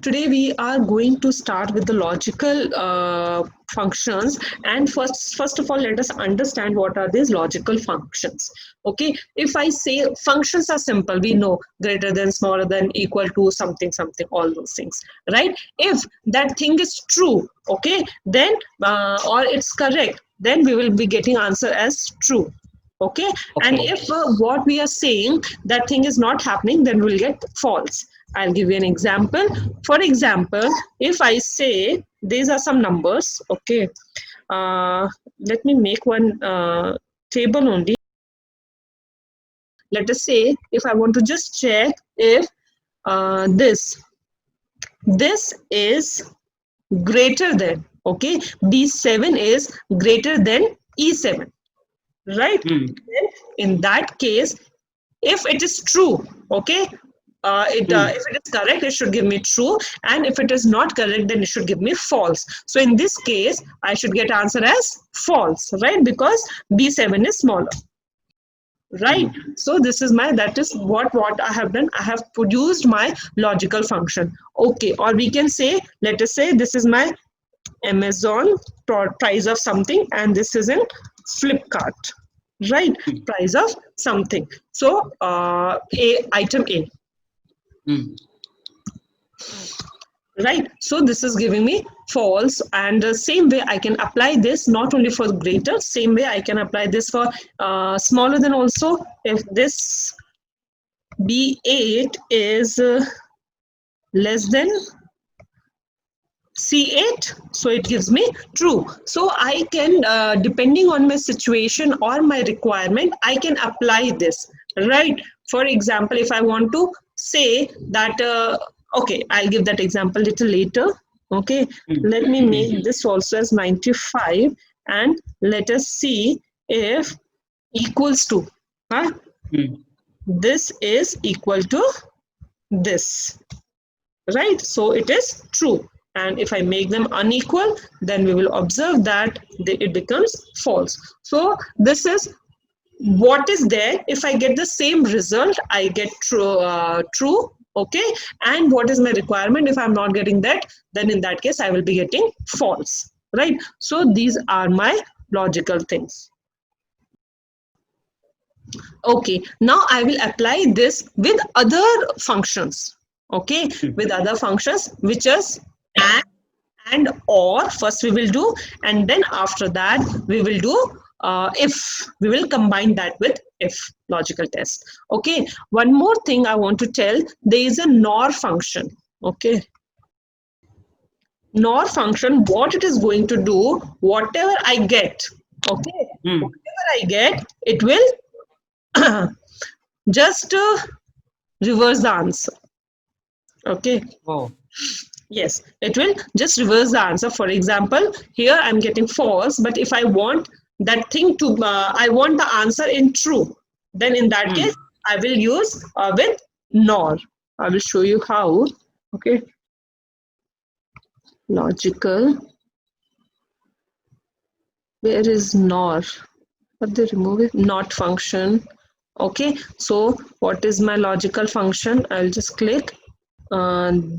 Today we are going to start with the logical functions, and first of all let us understand what are these logical functions. Okay, if I say functions are simple, we know greater than, smaller than, equal to, something something, all those things, right? If that thing is true, okay, then or it's correct, then we will be getting answer as true. Okay, and Okay. if what we are saying, that thing is not happening, then we'll get false. I'll give you an example. For example, if I say these are some numbers, okay, let me make one table only. Let us say if I want to just check if this is greater than, okay, B7 is greater than E7, right? Hmm. Then in that case, if it is true, okay, Hmm. if it is correct, it should give me true, and if it is not correct, then it should give me false. So in this case, I should get answer as false, right? Because B7 is smaller, right? Hmm. So this is my, that is what I have done. I have produced my logical function. Okay, or we can say, let us say this is my Amazon price of something, and this is in Flipkart, right? Hmm. Price of something. So a item A, Hmm. right? So this is giving me false, and the same way I can apply this not only for greater, same way I can apply this for smaller than also. If this B8 is less than C8, so it gives me true. So I can, depending on my situation or my requirement, I can apply this, right? For example, if I want to say that, okay, I'll give that example little later. Okay, Hmm. let me Hmm. make this also as 95, and let us see if equals to, huh? Hmm. This is equal to this, right? So it is true. And if I make them unequal, then we will observe that it becomes false. So this is what is there. If I get the same result, I get true. Okay, and what is my requirement? If I'm not getting that, then in that case I will be getting false, right? So these are my logical things. Okay, now I will apply this with other functions. Okay, Hmm. with other functions, which is and or first we will do, and then after that we will do if. We will combine that with if logical test. Okay, one more thing I want to tell, there is a nor function. Okay, nor function, what it is going to do, whatever I get, okay, Hmm. whatever I get, it will just reverse the answer. Okay, Oh. yes, it will just reverse the answer. For example, here I'm getting false, but if I want that thing to, I want the answer in true, then in that Hmm. case, I will use with nor. I will show you how. Okay, logical. Where is nor? But they remove it. Not function. Okay, so what is my logical function? I'll just click.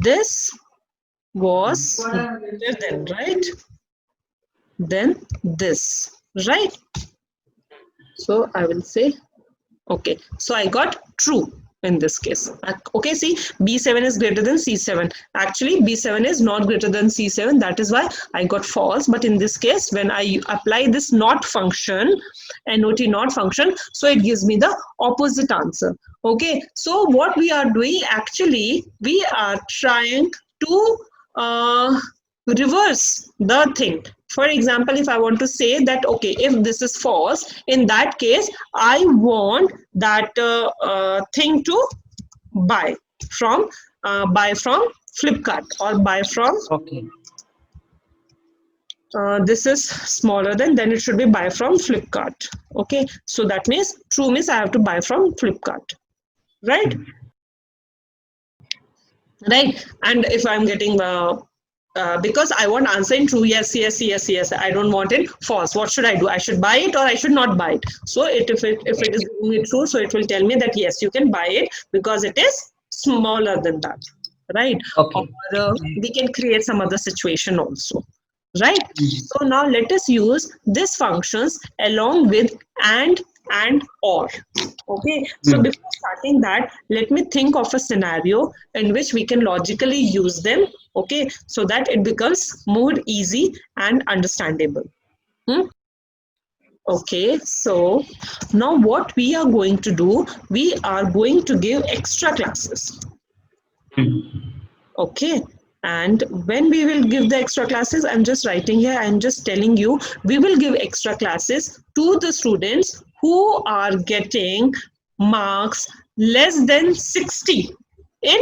This was greater than, right? Then this, right? So I will say, okay, so I got true in this case. Okay, see, B7 is greater than C7. Actually, B7 is not greater than C7. That is why I got false. But in this case, when I apply this not function, NOT not function, so it gives me the opposite answer. Okay, so what we are doing, actually, we are trying to reverse the thing. For example, if I want to say that, okay, if this is false, in that case I want that thing to buy from, buy from Flipkart, or buy from, Okay. this is smaller than, then it should be buy from Flipkart. Okay, so that means true means I have to buy from Flipkart, right? Hmm. Right, and if I'm getting because I want answer in true, yes, yes, yes, yes, I don't want it false, what should I do? I should buy it or I should not buy it? So if it is giving me true, so it will tell me that yes, you can buy it because it is smaller than that, right? Okay. Or we can create some other situation also, right? Mm. So now let us use these functions along with and or. Okay, so Mm. before starting that, let me think of a scenario in which we can logically use them, okay, so that it becomes more easy and understandable. Hmm? Okay, so now what we are going to do, we are going to give extra classes. Mm. Okay, and when we will give the extra classes, I'm just writing here, I'm just telling you, we will give extra classes to the students who are getting marks less than 60 in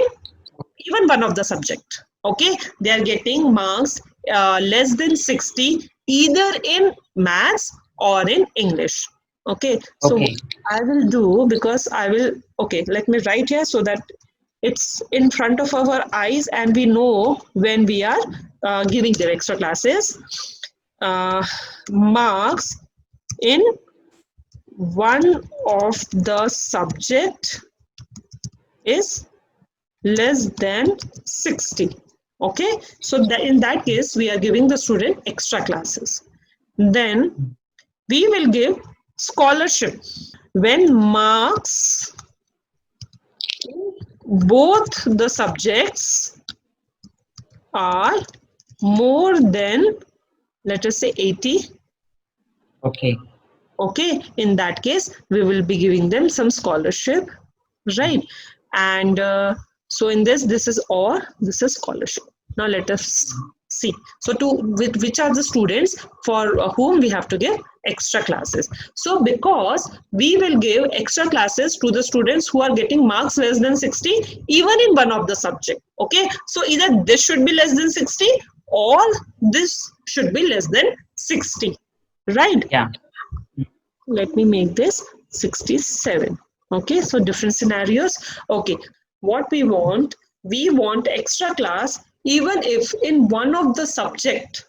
even one of the subject. Okay, they are getting marks less than 60 either in maths or in English. Okay, so what Okay. I will do, because I will, okay, let me write here so that it's in front of our eyes and we know when we are giving their extra classes. Marks in one of the subject is less than 60. Okay, so that in that case we are giving the student extra classes. Then we will give scholarship when marks in both the subjects are more than, let us say, 80. Okay. Okay, in that case we will be giving them some scholarship, right? And so in this is or, this is scholarship. Now let us see, so to with which are the students for whom we have to give extra classes. So because we will give extra classes to the students who are getting marks less than 60 even in one of the subject. Okay, so either this should be less than 60 or this should be less than 60, right? Yeah. Let me make this 67. Okay, so different scenarios. Okay, what we want extra class even if in one of the subject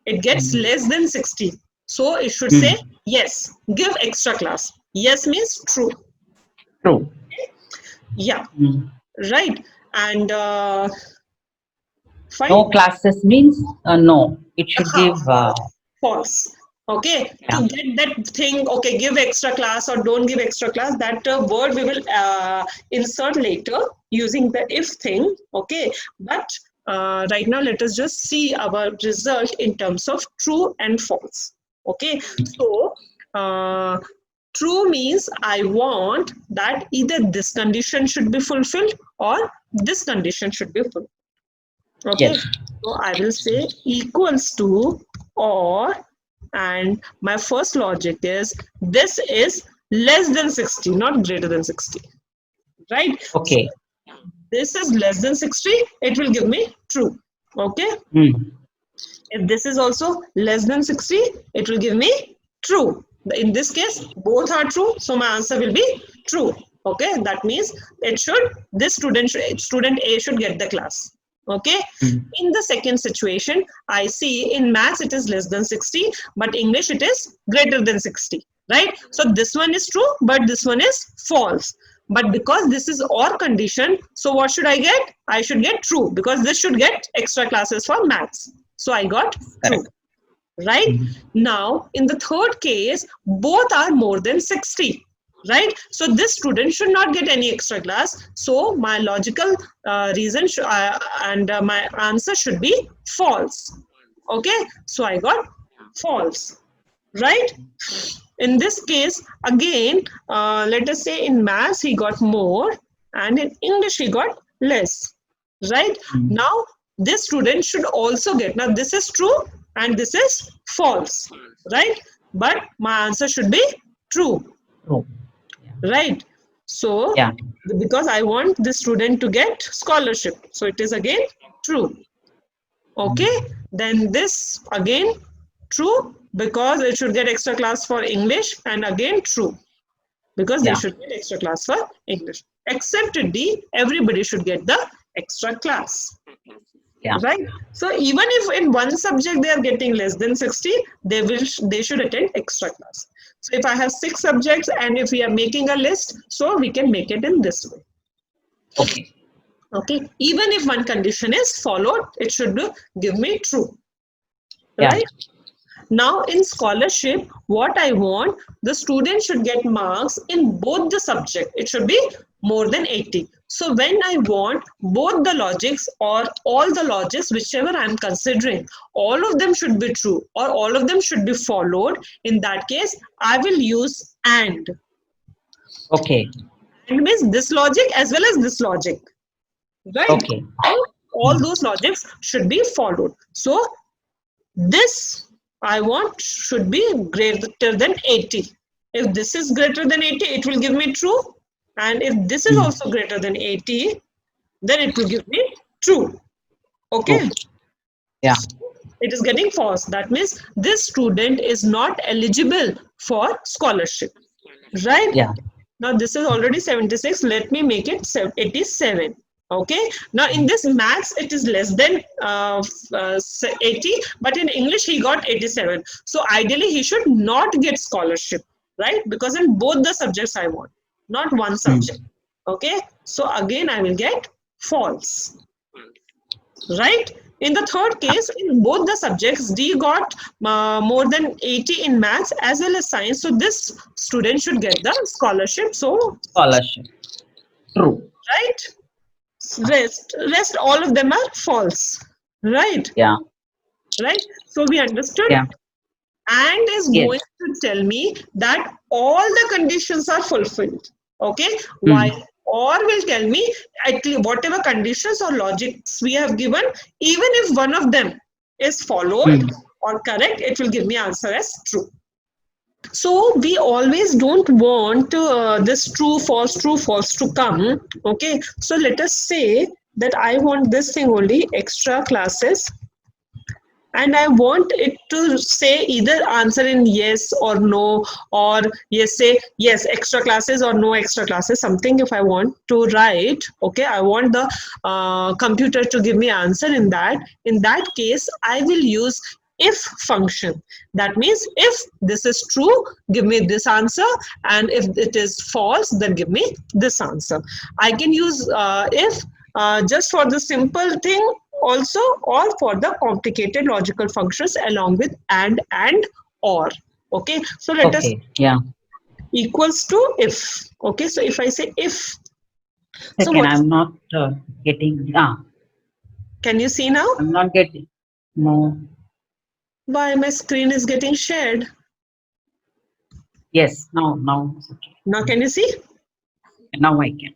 it gets Mm. less than 60. So it should say Mm. yes, give extra class. Yes means true. True. Yeah, Mm. right. And No fine. classes means no. It should give False. Okay, yeah. to get that thing, okay, give extra class or don't give extra class, that word we will insert later using the if thing. Okay, but right now let us just see our result in terms of true and false. Okay, so true means I want that either this condition should be fulfilled or this condition should be fulfilled. Okay, Yes. so I will say equals to or, and my first logic is this is less than 60, not greater than 60, right? So Okay. this is less than 60, it will give me true. Okay, Mm. if this is also less than 60, it will give me true. In this case, both are true, so my answer will be true. Okay, that means it should, this student A should get the class. Okay, Mm. in the second situation, I see in maths it is less than 60, but English it is greater than 60, right? So this one is true, but this one is false. But because this is or condition, so what should I get? I should get true, because this should get extra classes for maths. So I got true, Correct. right? Mm. Now, in the third case, both are more than 60, right? So this student should not get any extra class. So my logical reason and my answer should be false. Okay, so I got false, right? In this case, again, let us say in maths he got more and in English he got less, right? Mm. Now, this student should also get, now this is true and this is false, right? But my answer should be true, True. right? So, Yeah. because I want this student to get scholarship, so it is again true. Okay, then this again true, because it should get extra class for English, and again true because they Yeah. should get extra class for English. Except D, everybody should get the extra class, Yeah. right? So even if in one subject they are getting less than 60, they should attend extra class. So if I have 6 subjects and if we are making a list, so we can make it in this way. Okay. Okay, even if one condition is followed, it should give me true, Yeah. right? Now in scholarship, what I want, the student should get marks in both the subject. It should be more than 80. So when I want both the logics or all the logics, whichever I'm considering, all of them should be true or all of them should be followed. In that case, I will use and. Okay. And means this logic as well as this logic, right? Okay. All those logics should be followed. So this I want should be greater than 80. If this is greater than 80, it will give me true. And if this is also greater than 80, then it will give me true. Okay. True. Yeah. It is getting false. That means this student is not eligible for scholarship. Right? Yeah. Now this is already 76. Let me make it 87. Okay. Now in this maths, it is less than 80, but in English he got 87. So ideally he should not get scholarship, right? Because in both the subjects I want, not one subject. Okay. So again I will get false, right? In the third case, in both the subjects, D got more than 80 in maths as well as science. So this student should get the scholarship. So, Scholarship. True. right? Rest all of them are false. Right? Yeah. Right? So we understood. Yeah. And is Yes. going to tell me that all the conditions are fulfilled. Okay? While or will tell me actually whatever conditions or logics we have given, even if one of them is followed or correct, it will give me answer as true. So we always don't want this true false to come. Okay, so let us say that I want this thing only, extra classes, and I want it to say either answer in yes or no, or yes, say yes extra classes or no extra classes, something. If I want to write, okay, I want the computer to give me answer in that case I will use if function. That means if this is true, give me this answer, and if it is false, then give me this answer. I can use if just for the simple thing also, or for the complicated logical functions along with and or. Okay, so let us Yeah. equals to if. Okay, so if I say if, so Second, what I'm not getting. can you see now? I'm not getting. No. Why my screen is getting shared? Yes. Now. Okay. Now can you see? Now I can.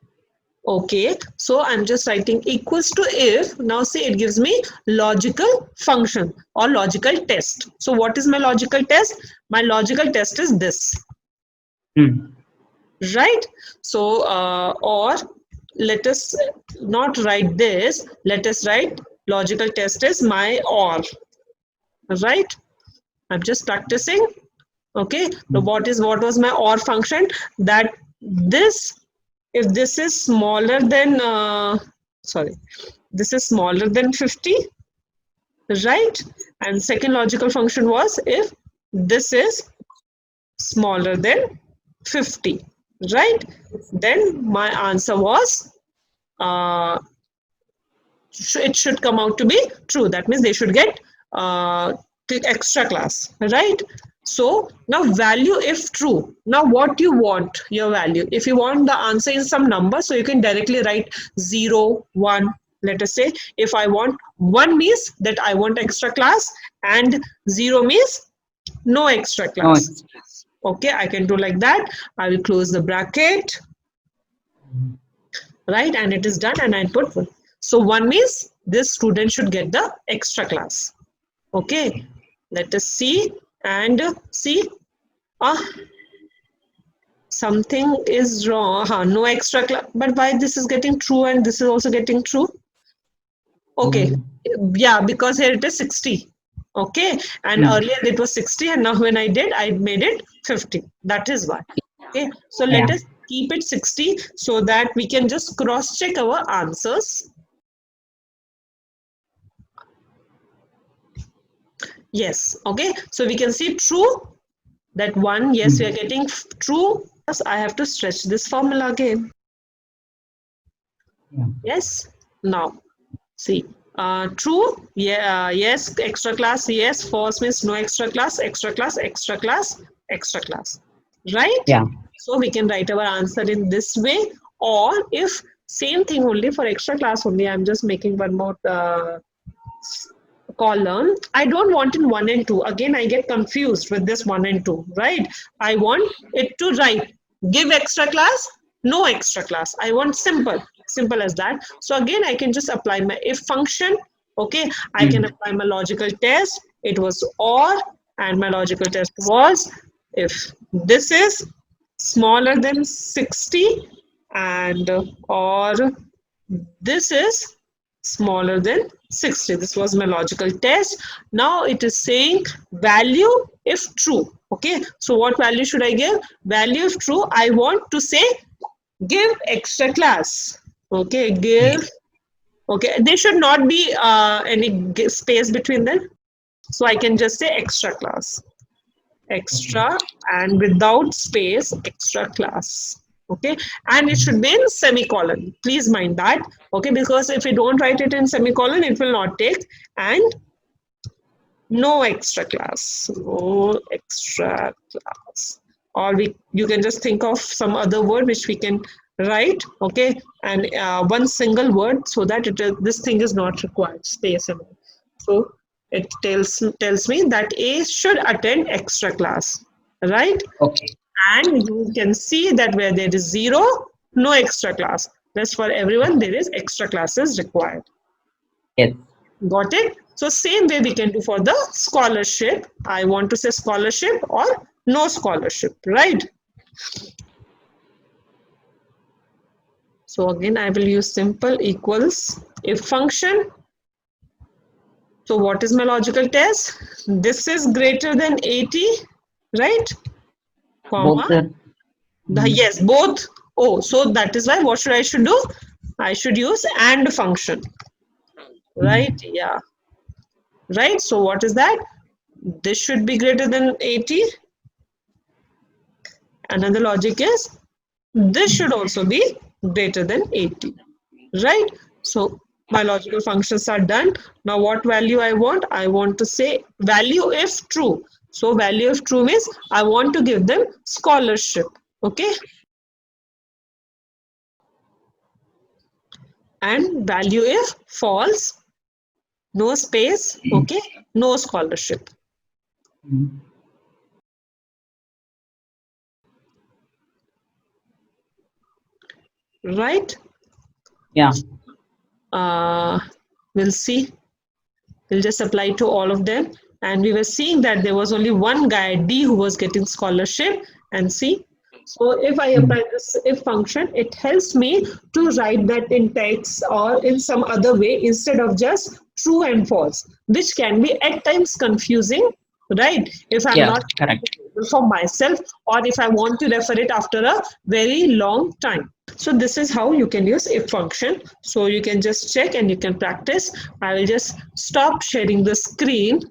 Okay, so I'm just writing equals to if. Now see, it gives me logical function or logical test. So what is my logical test? My logical test is this. Right? So or let us not write this. Let us write logical test is my or. Right? I'm just practicing. Okay. So what was my or function? That this, if this is smaller than this is smaller than 50, right? And second logical function was if this is smaller than 50, right? Then my answer was it should come out to be true. That means they should get extra class, right? So now value if true. Now what you want your value? If you want the answer in some number, so you can directly write 0, 1. Let us say if I want 1 means that I want extra class, and 0 means no extra class. Okay, I can do like that. I will close the bracket, right? And it is done, and I put 1. So 1 means this student should get the extra class. Okay, let us see and see. Something is wrong. No extra class. But why this is getting true and this is also getting true? Okay, yeah, because here it is 60. Okay, and earlier it was 60, and now when I did, I made it 50. That is why. Okay, so let us keep it 60 so that we can just cross check our answers. Yes, okay, so we can see true, that 1, yes, we are getting true. I have to stretch this formula again. Yes, Now see, true, yeah, yes, extra class, yes, false means no extra class, extra class, extra class, extra class, right? Yeah. So we can write our answer in this way, or if same thing only for extra class only, I'm just making one more column. I don't want in 1 and 2. Again, I get confused with this 1 and 2, right? I want it to write give extra class, no extra class. I want simple as that. So again, I can just apply my if function. Okay, I can apply my logical test. It was or, and my logical test was if this is smaller than 60 and or this is smaller than 60. This was my logical test. Now it is saying value if true. Okay, so what value should I give? Value if true, I want to say give extra class. Okay, give. Okay, there should not be any space between them. So I can just say extra class. Extra and without space, extra class. Okay, and it should be in semicolon. Please mind that. Okay, because if you don't write it in semicolon, it will not take. And no extra class. No extra class. Or you can just think of some other word which we can write. Okay, and one single word so that this thing is not required space and all. So it tells me that A should attend extra class, right? Okay. And you can see that where there is 0, no extra class. Rest for everyone, there is extra classes required. Yes. Got it? So same way we can do for the scholarship. I want to say scholarship or no scholarship, right? So again, I will use simple equals if function. So what is my logical test? This is greater than 80, right? Both Comma. Yes, both. Oh, so that is why what I should do? I should use AND function. Right? Yeah. Right? So what is that? This should be greater than 80. Another logic is this should also be greater than 80. Right? So my logical functions are done. Now what value I want? I want to say value if true. So value if true means I want to give them scholarship. Okay? And value if false, no space, okay, no scholarship. Right? Yeah. We'll see. We'll just apply to all of them. And we were seeing that there was only one guy, D, who was getting scholarship. And see, so if I apply this if function, it helps me to write that in text or in some other way instead of just true and false, which can be at times confusing, right? If I'm not correct for myself or if I want to refer it after a very long time. So this is how you can use if function. So you can just check and you can practice. I will just stop sharing the screen